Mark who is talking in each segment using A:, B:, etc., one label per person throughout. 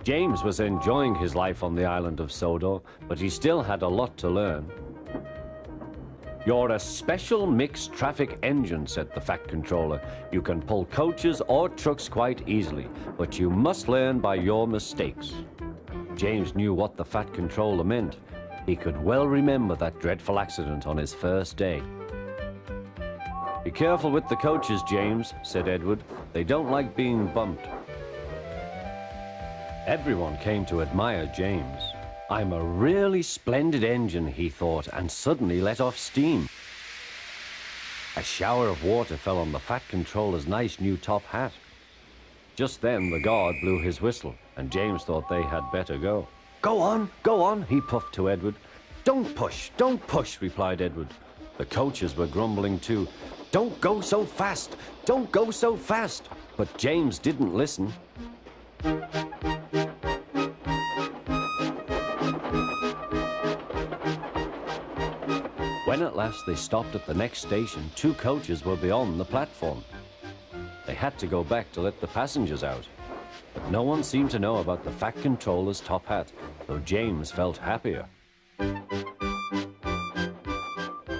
A: James was enjoying his life on the island of Sodor, but he still had a lot to learn. "You're a special mixed traffic engine," said the Fat Controller. "You can pull coaches or trucks quite easily, but you must learn by your mistakes." James knew what the Fat Controller meant. He could well remember that dreadful accident on his first day. "Be careful with the coaches, James," said Edward. "They don't like being bumped." Everyone came to admire James. "I'm a really splendid engine," he thought, and suddenly let off steam. A shower of water fell on the Fat Controller's nice new top hat. Just then the guard blew his whistle, and James thought they had better go. Go on," he puffed to Edward. Don't push," replied Edward. The coaches were grumbling too. Don't go so fast! Don't go so fast!" But James didn't listen. When at last they stopped at the next station, 2 coaches were beyond the platform. They had to go back to let the passengers out. But no one seemed to know about the Fat Controller's top hat, though James felt happier.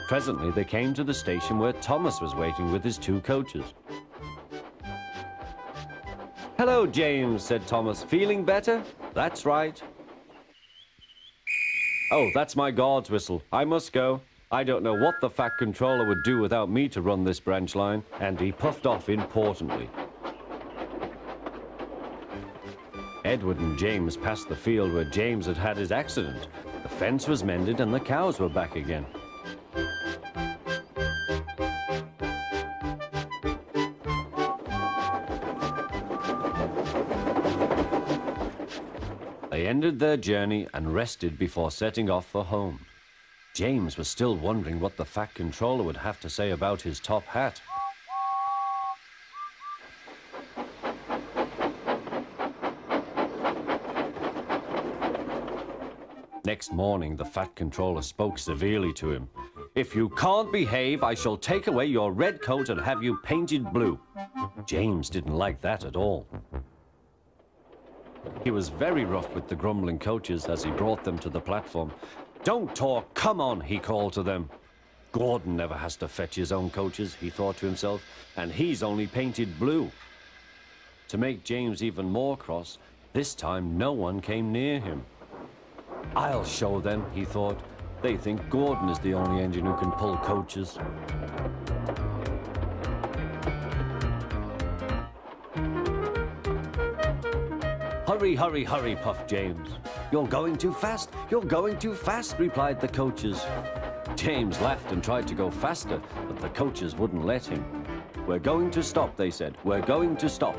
A: Presently they came to the station where Thomas was waiting with his 2 coaches. "Hello, James," said Thomas. "Feeling better?" "That's right." "Oh, that's my guard's whistle. I must go. I don't know what the Fat Controller would do without me to run this branch line," and he puffed off importantly. Edward and James passed the field where James had had his accident. The fence was mended and the cows were back again. They ended their journey and rested before setting off for home. James was still wondering what the Fat Controller would have to say about his top hat. Next morning, the Fat Controller spoke severely to him. "If you can't behave, I shall take away your red coat and have you painted blue." James didn't like that at all. He was very rough with the grumbling coaches as he brought them to the platform. "Don't talk, come on," he called to them. "Gordon never has to fetch his own coaches," he thought to himself, "and he's only painted blue." To make James even more cross, this time no one came near him. "I'll show them," he thought. "They think Gordon is the only engine who can pull coaches." "Hurry, hurry, hurry," puffed James. "You're going too fast, you're going too fast," replied the coaches. James laughed and tried to go faster, but the coaches wouldn't let him. "We're going to stop," they said. "We're going to stop."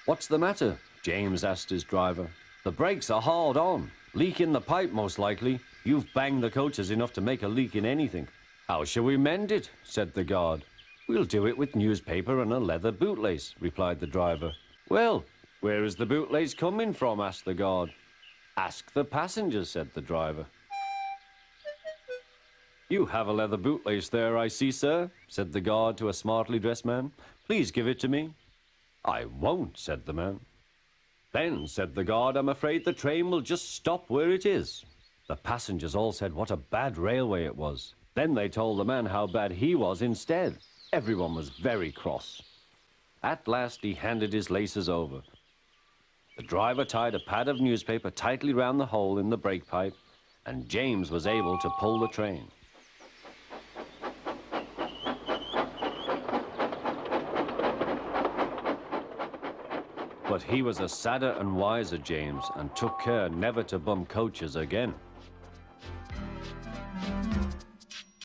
A: "What's the matter?" James asked his driver. "The brakes are hard on. Leak in the pipe, most likely. You've banged the coaches enough to make a leak in anything." "How shall we mend it?" said the guard. "We'll do it with newspaper and a leather bootlace," replied the driver. "Well, where is the bootlace coming from?" asked the guard. "Ask the passengers," said the driver. "You have a leather bootlace there, I see, sir," said the guard to a smartly dressed man. "Please give it to me." "I won't," said the man. "Then," said the guard, "I'm afraid the train will just stop where it is." The passengers all said what a bad railway it was. Then they told the man how bad he was instead. Everyone was very cross. At last he handed his laces over. The driver tied a pad of newspaper tightly round the hole in the brake pipe, and James was able to pull the train. But he was a sadder and wiser James, and took care never to bump coaches again.